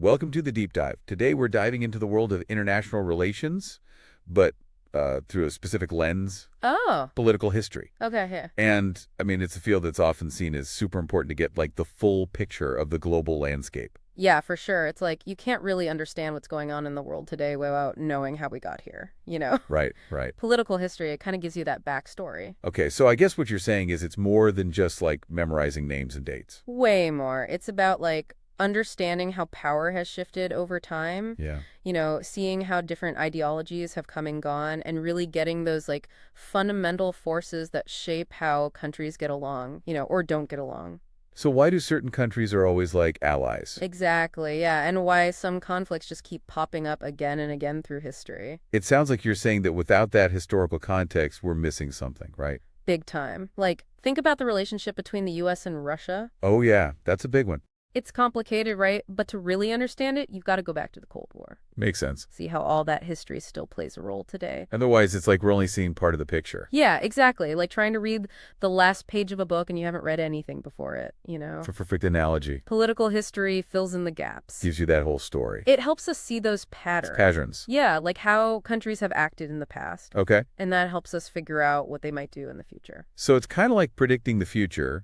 Welcome to the Deep Dive. Today we're diving into the world of international relations, but through a specific lens, Oh, political history. okay, yeah. And, I mean, it's a field that's often seen as super important to get, like, the full picture of the global landscape. Yeah, for sure. It's like you can't really understand what's going on in the world today without knowing how we got here, you know? Right, right. Political history, it kind of gives you that backstory. Okay, so I guess what you're saying is it's more than just, like, memorizing names and dates. Way more. It's about like understanding how power has shifted over time, Yeah. seeing how different ideologies have come and gone, and really getting those like fundamental forces that shape how countries get along, or don't get along. So why do certain countries are always, like, allies? Exactly, yeah, and why some conflicts just keep popping up again and again through history. It sounds like you're saying that without that historical context, we're missing something, right? Big time. Like, think about the relationship between the US and Russia. Oh, yeah, that's a big one. It's complicated, right? But to really understand it, you've got to go back to the Cold War. Makes sense. See how all that history still plays a role today. Otherwise, it's like we're only seeing part of the picture. Yeah, exactly. Like trying to read the last page of a book and you haven't read anything before it, For perfect analogy. Political history fills in the gaps. Gives you that whole story. It helps us see those It's patterns. patterns. Yeah, like how countries have acted in the past. Okay. And that helps us figure out what they might do in the future. So it's kind of like predicting the future,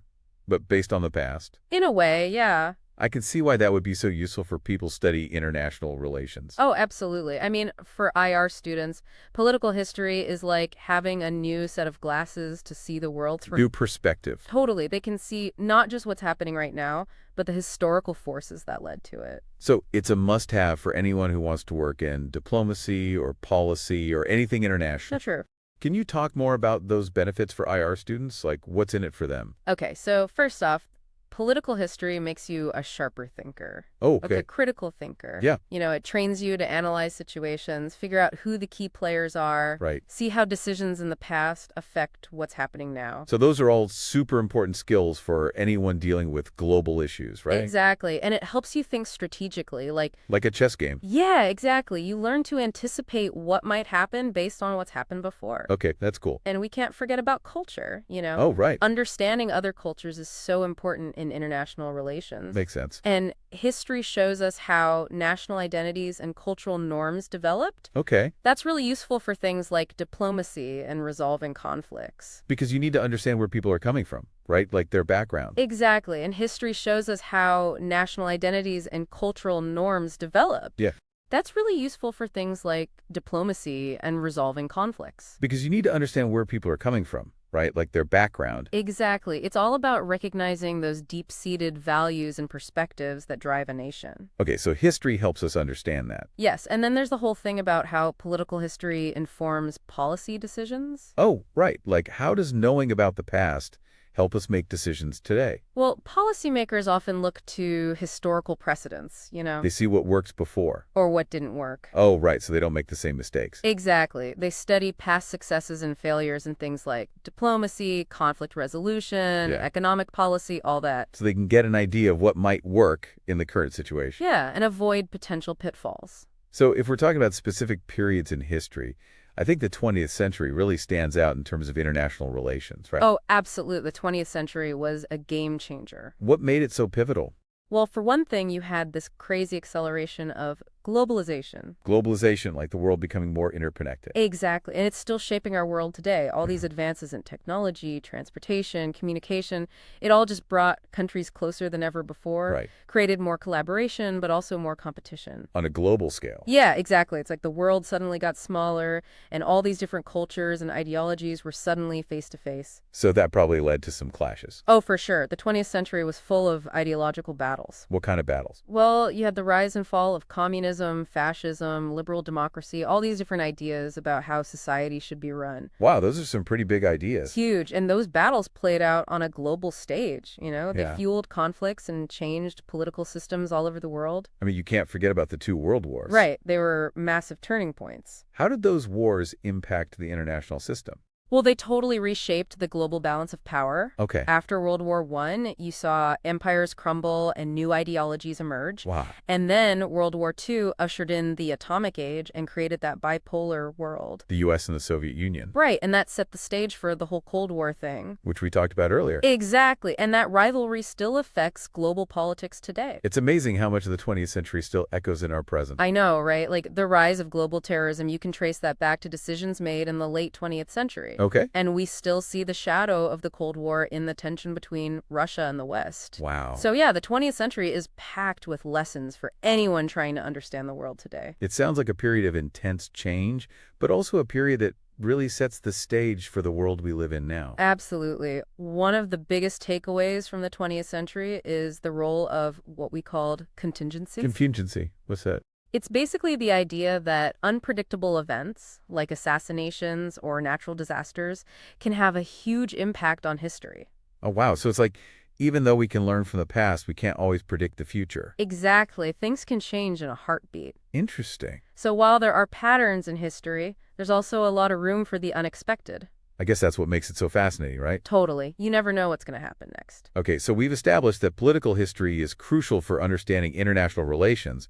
but based on the past. In a way, yeah. I can see why that would be so useful for people study international relations. Oh, absolutely. I mean, for IR students, political history is like having a new set of glasses to see the world through. New perspective. Totally. They can see not just what's happening right now, but the historical forces that led to it. So it's a must-have for anyone who wants to work in diplomacy or policy or anything international. Not true. Can you talk more about those benefits for IR students? Like, what's in it for them? Okay, so first off, political history makes you a sharper thinker. Oh, Like okay. a critical thinker. Yeah. It trains you to analyze situations, figure out who the key players are, Right. see how decisions in the past affect what's happening now. So those are all super important skills for anyone dealing with global issues, right? Exactly. And it helps you think strategically. Like Like a chess game. yeah, exactly. You learn to anticipate what might happen based on what's happened before. Okay, that's cool. And we can't forget about culture. Oh, right. Understanding other cultures is so important in international relations. Makes sense. And history shows us how national identities and cultural norms developed. Okay. That's really useful for things like diplomacy and resolving conflicts. Because you need to understand where people are coming from, right? Like their background. Exactly. And history shows us how national identities and cultural norms developed. Yeah. That's really useful for things like diplomacy and resolving conflicts. Because you need to understand where people are coming from, right? Like their background. Exactly. It's all about recognizing those deep-seated values and perspectives that drive a nation. Okay, so history helps us understand that. Yes, and then there's the whole thing about how political history informs policy decisions. Oh, right. Like how does knowing about the past help us make decisions today? Well, policymakers often look to historical precedents, They see what works before. or what didn't work. Oh, right, so they don't make the same mistakes. Exactly. They study past successes and failures in things like diplomacy, conflict resolution, Yeah. economic policy, all that. So they can get an idea of what might work in the current situation. Yeah, and avoid potential pitfalls. So if we're talking about specific periods in history, I think the 20th century really stands out in terms of international relations, right? Oh, absolutely. The 20th century was a game changer. What made it so pivotal? Well, for one thing, you had this crazy acceleration of globalization. Globalization, like the world becoming more interconnected. Exactly. And it's still shaping our world today. All these advances in technology, transportation, communication, it all just brought countries closer than ever before, Right. created more collaboration, but also more competition. On a global scale. Yeah, exactly. It's like the world suddenly got smaller, and all these different cultures and ideologies were suddenly face to face. So that probably led to some clashes. Oh, for sure. The 20th century was full of ideological battles. What kind of battles? Well, you had the rise and fall of communism, fascism, liberal democracy, all these different ideas about how society should be run. Wow, those are some pretty big ideas. Huge. And those battles played out on a global stage. They Yeah. fueled conflicts and changed political systems all over the world. I mean, you can't forget about the two world wars. Right. They were massive turning points. How did those wars impact the international system? Well, they totally reshaped the global balance of power. Okay. After World War I, you saw empires crumble and new ideologies emerge. Wow. And then World War II ushered in the atomic age and created that bipolar world. The U.S. and the Soviet Union, Right, and that set the stage for the whole Cold War thing. which we talked about earlier. Exactly, and that rivalry still affects global politics today. It's amazing how much of the 20th century still echoes in our present. I know, right? Like the rise of global terrorism, you can trace that back to decisions made in the late 20th century. Okay. And we still see the shadow of the Cold War in the tension between Russia and the West. Wow. So yeah, the 20th century is packed with lessons for anyone trying to understand the world today. It sounds like a period of intense change, but also a period that really sets the stage for the world we live in now. Absolutely. One of the biggest takeaways from the 20th century is the role of what we called contingencies. Contingency. What's that? It's basically the idea that unpredictable events, like assassinations or natural disasters, can have a huge impact on history. Oh, wow. So it's like, even though we can learn from the past, we can't always predict the future. Exactly. Things can change in a heartbeat. Interesting. So while there are patterns in history, there's also a lot of room for the unexpected. I guess that's what makes it so fascinating, right? Totally. You never know what's going to happen next. Okay, so we've established that political history is crucial for understanding international relations,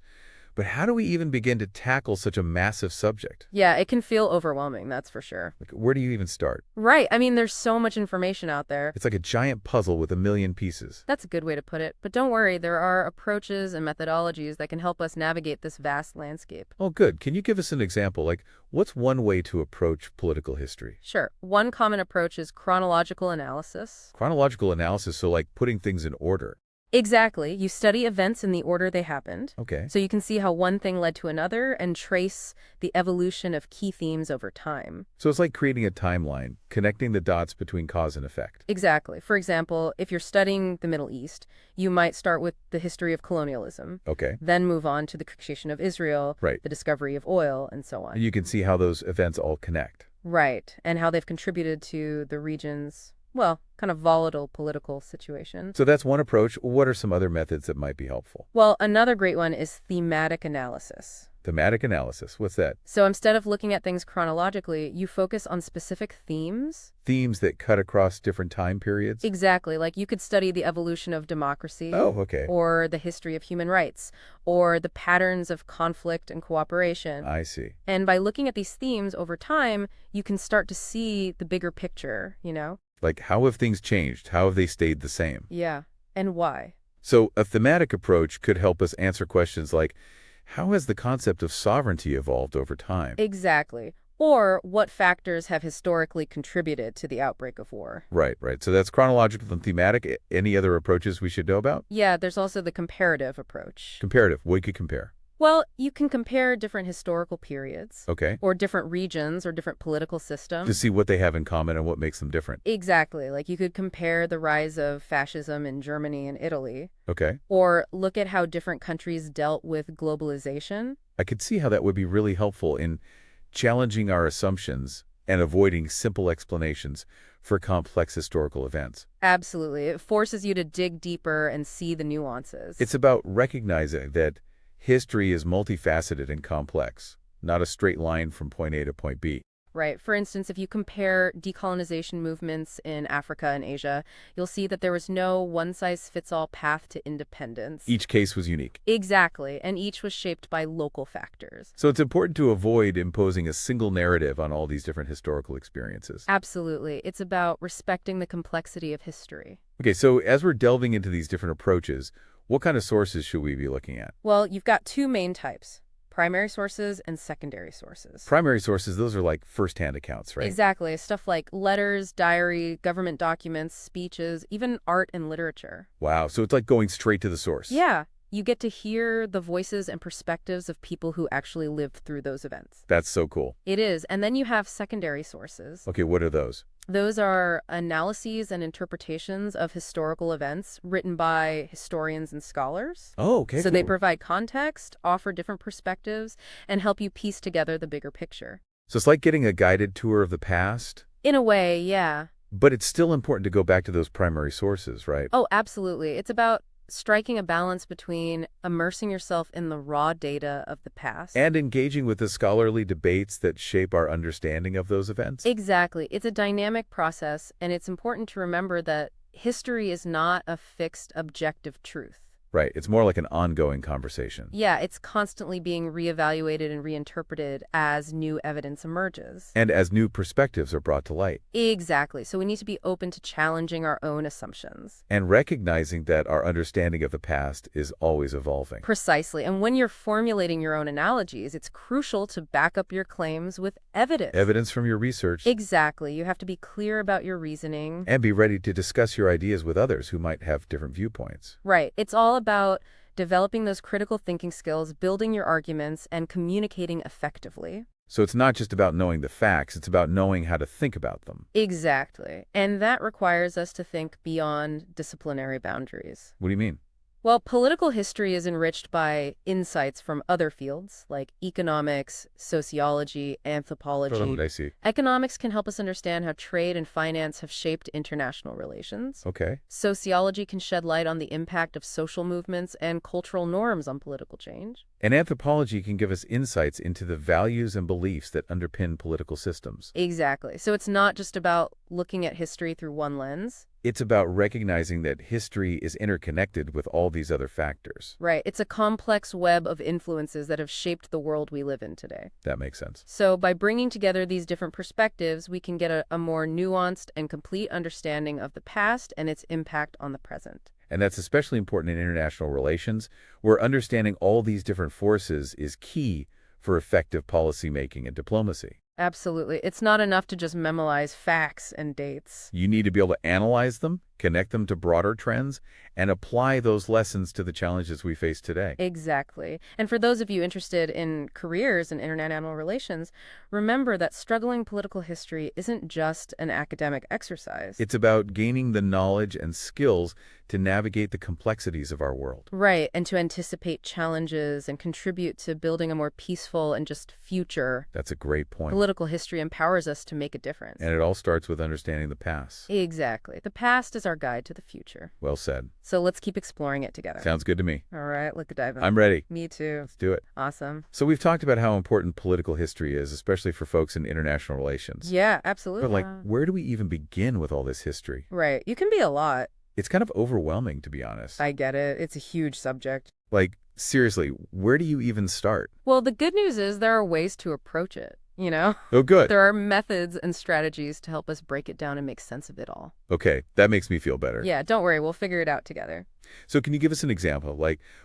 but how do we even begin to tackle such a massive subject? Yeah, it can feel overwhelming, that's for sure. Like, where do you even start? Right. I mean, there's so much information out there. It's like a giant puzzle with a million pieces. That's a good way to put it. But don't worry, there are approaches and methodologies that can help us navigate this vast landscape. Oh, good. Can you give us an example? Like, what's one way to approach political history? Sure. One common approach is chronological analysis. Chronological analysis, so like putting things in order. Exactly. You study events in the order they happened. Okay. So you can see how one thing led to another and trace the evolution of key themes over time. So it's like creating a timeline, connecting the dots between cause and effect. Exactly. For example, if you're studying the Middle East, you might start with the history of colonialism, Okay. then move on to the creation of Israel, Right. the discovery of oil, and so on. And you can see how those events all connect. Right. And how they've contributed to the region's, well, kind of volatile political situation. So that's one approach. What are some other methods that might be helpful? Well, another great one is thematic analysis. Thematic analysis. What's that? So instead of looking at things chronologically, you focus on specific themes. Themes that cut across different time periods? Exactly. Like you could study the evolution of democracy. Oh, okay. Or the history of human rights, or the patterns of conflict and cooperation. I see. And by looking at these themes over time, you can start to see the bigger picture, you know? Like, how have things changed? How have they stayed the same? Yeah. And why? So a thematic approach could help us answer questions like, how has the concept of sovereignty evolved over time? Exactly. Or what factors have historically contributed to the outbreak of war? Right, right. So that's chronological and thematic. Any other approaches we should know about? Yeah, there's also the comparative approach. Comparative. We could compare. Well, you can compare different historical periods. Okay. Or different regions or different political systems. To see what they have in common and what makes them different. Exactly. Like you could compare the rise of fascism in Germany and Italy. Okay. Or look at how different countries dealt with globalization. I could see how that would be really helpful in challenging our assumptions and avoiding simple explanations for complex historical events. Absolutely. It forces you to dig deeper and see the nuances. It's about recognizing that history is multifaceted and complex, not a straight line from point A to point B. Right. For instance, if you compare decolonization movements in Africa and Asia, you'll see that there was no one-size-fits-all path to independence. Each case was unique. Exactly. And each was shaped by local factors. So it's important to avoid imposing a single narrative on all these different historical experiences. Absolutely. It's about respecting the complexity of history. Okay, so as we're delving into these different approaches, what kind of sources should we be looking at? Well, you've got two main types. Primary sources and secondary sources. Primary sources, those are like first-hand accounts, right? Exactly. Stuff like letters, diary, government documents, speeches, even art and literature. Wow, so it's like going straight to the source. Yeah. You get to hear the voices and perspectives of people who actually lived through those events. That's so cool. It is. And then you have secondary sources. Okay, what are those? Those are analyses and interpretations of historical events written by historians and scholars. Oh, okay, So they cool. provide context, offer different perspectives, and help you piece together the bigger picture. So it's like getting a guided tour of the past, In a way, yeah. but it's still important to go back to those primary sources, right? Oh, absolutely. It's about striking a balance between immersing yourself in the raw data of the past. And engaging with the scholarly debates that shape our understanding of those events? Exactly. It's a dynamic process, and it's important to remember that history is not a fixed objective truth. Right, it's more like an ongoing conversation. Yeah, it's constantly being reevaluated and reinterpreted as new evidence emerges. And as new perspectives are brought to light. Exactly. So we need to be open to challenging our own assumptions. And recognizing that our understanding of the past is always evolving. Precisely. And when you're formulating your own analogies, it's crucial to back up your claims with evidence. Evidence from your research. Exactly. You have to be clear about your reasoning. And be ready to discuss your ideas with others who might have different viewpoints. Right. It's all about developing those critical thinking skills, building your arguments, and communicating effectively. So it's not just about knowing the facts, it's about knowing how to think about them. Exactly. And that requires us to think beyond disciplinary boundaries. What do you mean? Well, political history is enriched by insights from other fields like economics, sociology, anthropology. I see. Economics can help us understand how trade and finance have shaped international relations. Okay. Sociology can shed light on the impact of social movements and cultural norms on political change. And anthropology can give us insights into the values and beliefs that underpin political systems. Exactly. So it's not just about looking at history through one lens. It's about recognizing that history is interconnected with all these other factors. Right. It's a complex web of influences that have shaped the world we live in today. That makes sense. So by bringing together these different perspectives, we can get a more nuanced and complete understanding of the past and its impact on the present. And that's especially important in international relations, where understanding all these different forces is key for effective policymaking and diplomacy. Absolutely. It's not enough to just memorize facts and dates. You need to be able to analyze them, connect them to broader trends, and apply those lessons to the challenges we face today. Exactly. And for those of you interested in careers in international relations, remember that struggling political history isn't just an academic exercise. It's about gaining the knowledge and skills to navigate the complexities of our world. Right, and to anticipate challenges and contribute to building a more peaceful and just future. That's a great point. Political history empowers us to make a difference. And it all starts with understanding the past. Exactly. The past is our guide to the future. Well said. So let's keep exploring it together. Sounds good to me. All right, let's dive in. I'm ready. Me too. Let's do it. Awesome. So we've talked about how important political history is, especially for folks in international relations. Yeah, absolutely. But where do we even begin with all this history? Right. You can be a lot. It's kind of overwhelming, to be honest. I get it. It's a huge subject. Seriously, where do you even start? Well, the good news is there are ways to approach it, you know? Oh, good. There are methods and strategies to help us break it down and make sense of it all. Okay, that makes me feel better. Yeah, don't worry. We'll figure it out together. So can you give us an example?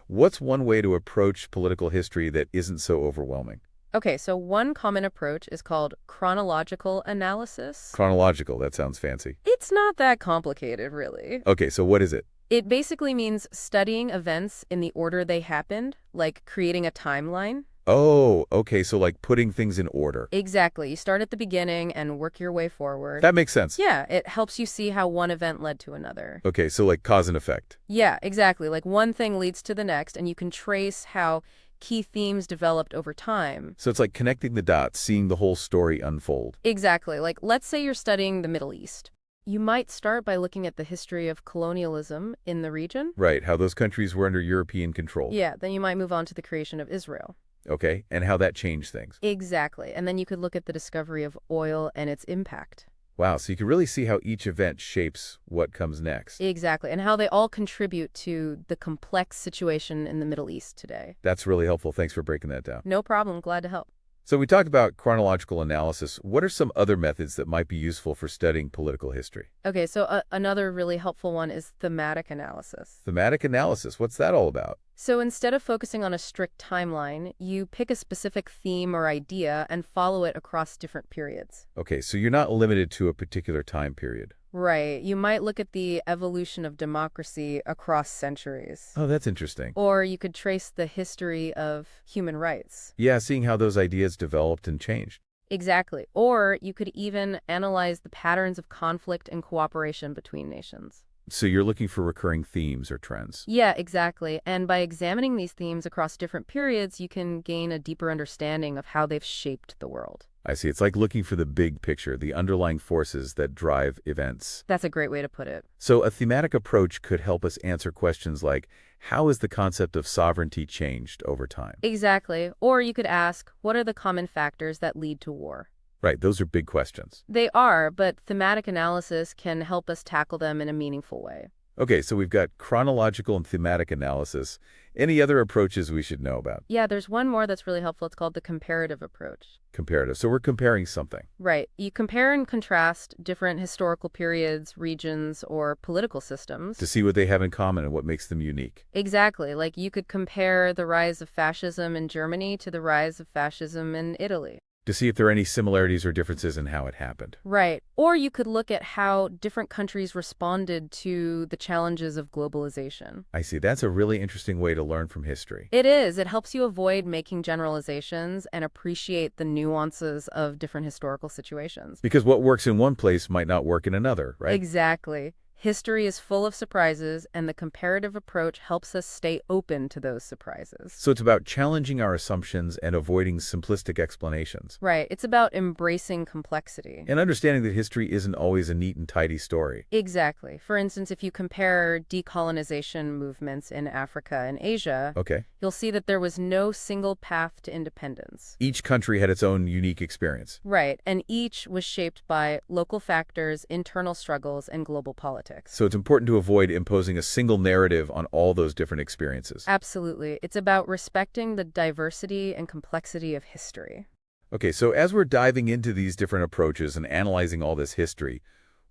What's one way to approach political history that isn't so overwhelming? Okay, so one common approach is called chronological analysis. Chronological, that sounds fancy. It's not that complicated, really. Okay, so what is it? It basically means studying events in the order they happened, like creating a timeline. Oh, okay, so putting things in order. Exactly. You start at the beginning and work your way forward. That makes sense. Yeah, it helps you see how one event led to another. Okay, so cause and effect. Yeah, exactly. One thing leads to the next, and you can trace how key themes developed over time. So it's like connecting the dots, seeing the whole story unfold. Exactly. Let's say you're studying the Middle East. You might start by looking at the history of colonialism in the region. Right, how those countries were under European control. Yeah, then you might move on to the creation of Israel. Okay, and how that changed things. Exactly. And then you could look at the discovery of oil and its impact. Wow, so you can really see how each event shapes what comes next. Exactly, and how they all contribute to the complex situation in the Middle East today. That's really helpful. Thanks for breaking that down. No problem. Glad to help. So we talked about chronological analysis. What are some other methods that might be useful for studying political history? Okay, so another really helpful one is thematic analysis. Thematic analysis, what's that all about? So instead of focusing on a strict timeline, you pick a specific theme or idea and follow it across different periods. Okay, so you're not limited to a particular time period. Right. You might look at the evolution of democracy across centuries. Oh, that's interesting. Or you could trace the history of human rights. Yeah, seeing how those ideas developed and changed. Exactly. Or you could even analyze the patterns of conflict and cooperation between nations. So you're looking for recurring themes or trends. Yeah, exactly. And by examining these themes across different periods, you can gain a deeper understanding of how they've shaped the world. I see. It's like looking for the big picture, the underlying forces that drive events. That's a great way to put it. So a thematic approach could help us answer questions like, how has the concept of sovereignty changed over time? Exactly. Or you could ask, what are the common factors that lead to war? Right, those are big questions. They are, but thematic analysis can help us tackle them in a meaningful way. Okay, so we've got chronological and thematic analysis. Any other approaches we should know about? Yeah, there's one more that's really helpful. It's called the comparative approach. Comparative. So we're comparing something. Right. You compare and contrast different historical periods, regions, or political systems. To see what they have in common and what makes them unique. Exactly. Like you could compare the rise of fascism in Germany to the rise of fascism in Italy. To see if there are any similarities or differences in how it happened. Right. Or you could look at how different countries responded to the challenges of globalization. I see. That's a really interesting way to learn from history. It is. It helps you avoid making generalizations and appreciate the nuances of different historical situations. Because what works in one place might not work in another, right? Exactly. History is full of surprises, and the comparative approach helps us stay open to those surprises. So it's about challenging our assumptions and avoiding simplistic explanations. Right. It's about embracing complexity. And understanding that history isn't always a neat and tidy story. Exactly. For instance, if you compare decolonization movements in Africa and Asia, Okay. you'll see that there was no single path to independence. Each country had its own unique experience. Right. And each was shaped by local factors, internal struggles, and global politics. So it's important to avoid imposing a single narrative on all those different experiences. Absolutely. It's about respecting the diversity and complexity of history. Okay, so as we're diving into these different approaches and analyzing all this history,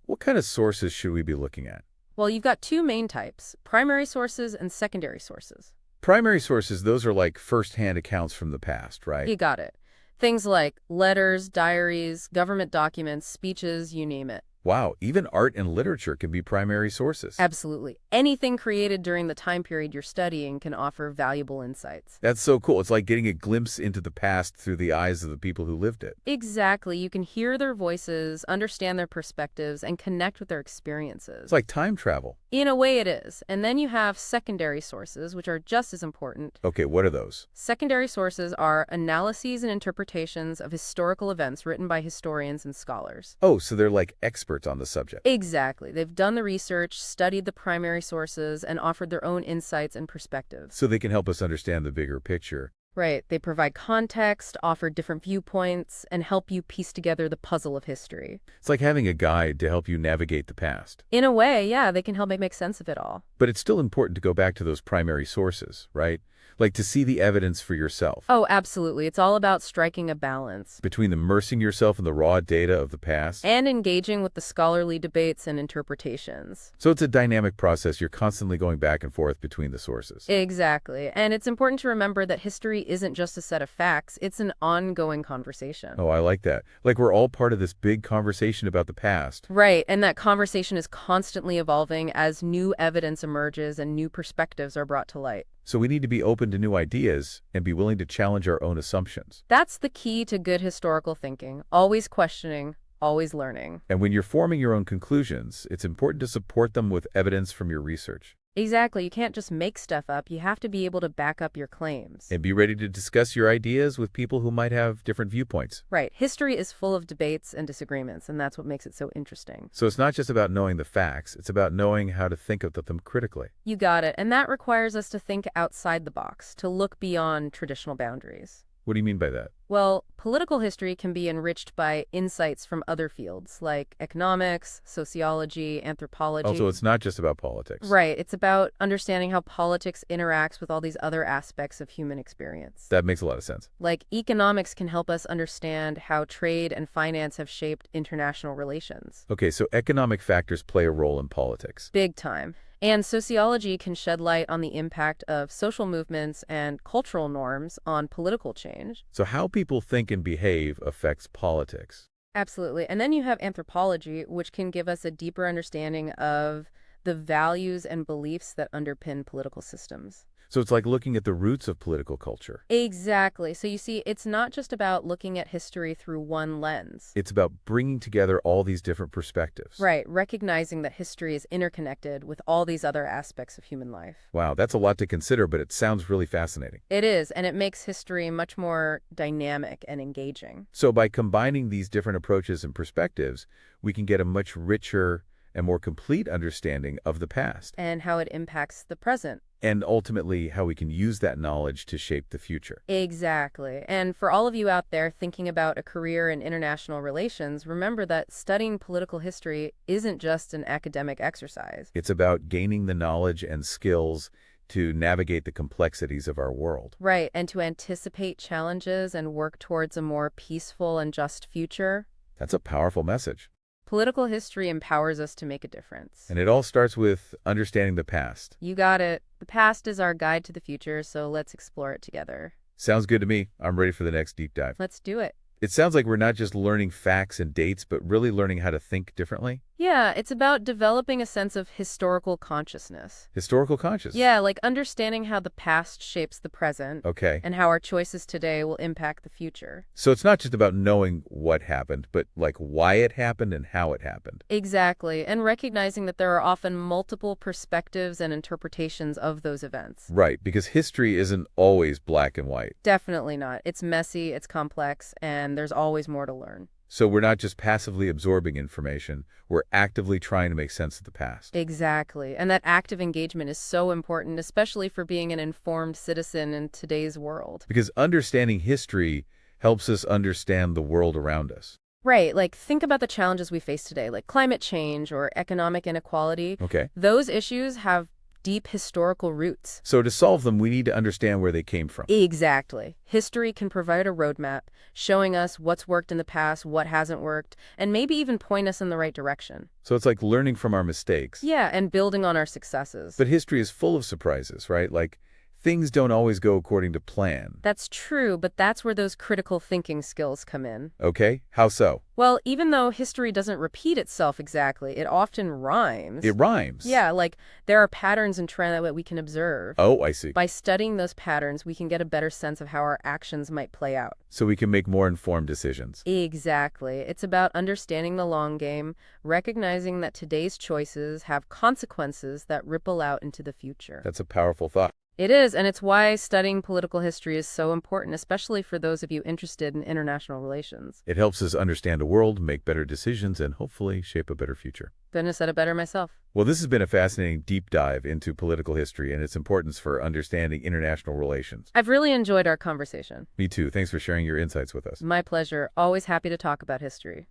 what kind of sources should we be looking at? Well, you've got two main types, primary sources and secondary sources. Primary sources, those are like first-hand accounts from the past, right? You got it. Things like letters, diaries, government documents, speeches, you name it. Wow, even art and literature can be primary sources. Absolutely. Anything created during the time period you're studying can offer valuable insights. That's so cool. It's like getting a glimpse into the past through the eyes of the people who lived it. Exactly. You can hear their voices, understand their perspectives, and connect with their experiences. It's like time travel. In a way it is. And then you have secondary sources, which are just as important. Okay, what are those? Secondary sources are analyses and interpretations of historical events written by historians and scholars. Oh, so they're like experts on the subject. Exactly. They've done the research, studied the primary sources, and offered their own insights and perspectives. So they can help us understand the bigger picture. Right. They provide context, offer different viewpoints, and help you piece together the puzzle of history. It's like having a guide to help you navigate the past. In a way, yeah, they can help make sense of it all. But it's still important to go back to those primary sources, right? Like to see the evidence for yourself. Oh, absolutely. It's all about striking a balance. Between immersing yourself in the raw data of the past. And engaging with the scholarly debates and interpretations. So it's a dynamic process. You're constantly going back and forth between the sources. Exactly. And it's important to remember that history isn't just a set of facts, it's an ongoing conversation. Oh, I like that. Like we're all part of this big conversation about the past. Right, and that conversation is constantly evolving as new evidence emerges and new perspectives are brought to light. So we need to be open to new ideas and be willing to challenge our own assumptions. That's the key to good historical thinking, always questioning, always learning. And when you're forming your own conclusions, it's important to support them with evidence from your research. Exactly. You can't just make stuff up. You have to be able to back up your claims. And be ready to discuss your ideas with people who might have different viewpoints. Right. History is full of debates and disagreements, and that's what makes it so interesting. So it's not just about knowing the facts, it's about knowing how to think of them critically. You got it. And that requires us to think outside the box, to look beyond traditional boundaries. What do you mean by that? Well, political history can be enriched by insights from other fields like economics, sociology, anthropology. Also, it's not just about politics. Right. It's about understanding how politics interacts with all these other aspects of human experience. That makes a lot of sense. Like economics can help us understand how trade and finance have shaped international relations. Okay, so economic factors play a role in politics. Big time. And sociology can shed light on the impact of social movements and cultural norms on political change. So how people think and behave affects politics. Absolutely. And then you have anthropology, which can give us a deeper understanding of the values and beliefs that underpin political systems. So it's like looking at the roots of political culture. Exactly. So you see, it's not just about looking at history through one lens. It's about bringing together all these different perspectives. Right, recognizing that history is interconnected with all these other aspects of human life. Wow, that's a lot to consider, but it sounds really fascinating. It is, and it makes history much more dynamic and engaging. So by combining these different approaches and perspectives, we can get a much richer and more complete understanding of the past, And how it impacts the present. and ultimately how we can use that knowledge to shape the future. Exactly. And for all of you out there thinking about a career in international relations, remember that studying political history isn't just an academic exercise. It's about gaining the knowledge and skills to navigate the complexities of our world. Right, and to anticipate challenges and work towards a more peaceful and just future. That's a powerful message. Political history empowers us to make a difference. And it all starts with understanding the past. You got it. The past is our guide to the future, so let's explore it together. Sounds good to me. I'm ready for the next deep dive. Let's do it. It sounds like we're not just learning facts and dates, but really learning how to think differently. Yeah, it's about developing a sense of historical consciousness. Historical consciousness. Yeah, like understanding how the past shapes the present Okay. and how our choices today will impact the future. So it's not just about knowing what happened, but like why it happened and how it happened. Exactly, and recognizing that there are often multiple perspectives and interpretations of those events. Right, because history isn't always black and white. Definitely not. It's messy, it's complex, and there's always more to learn. So we're not just passively absorbing information, we're actively trying to make sense of the past. Exactly. And that active engagement is so important, especially for being an informed citizen in today's world. Because understanding history helps us understand the world around us. Right. Like, think about the challenges we face today, like climate change or economic inequality. Okay. Those issues have deep historical roots. So to solve them, we need to understand where they came from. Exactly. History can provide a roadmap, showing us what's worked in the past, what hasn't worked, and maybe even point us in the right direction. So it's like learning from our mistakes. Yeah, and building on our successes. But history is full of surprises, right? Like, things don't always go according to plan. That's true, but that's where those critical thinking skills come in. Okay, how so? Well, even though history doesn't repeat itself exactly, it often rhymes. It rhymes. Yeah, like there are patterns and trends that we can observe. Oh, I see. By studying those patterns, we can get a better sense of how our actions might play out. So we can make more informed decisions. Exactly. It's about understanding the long game, recognizing that today's choices have consequences that ripple out into the future. That's a powerful thought. It is, and it's why studying political history is so important, especially for those of you interested in international relations. It helps us understand the world, make better decisions, and hopefully shape a better future. Couldn't have said it better myself. Well, this has been a fascinating deep dive into political history and its importance for understanding international relations. I've really enjoyed our conversation. Me too. Thanks for sharing your insights with us. My pleasure. Always happy to talk about history.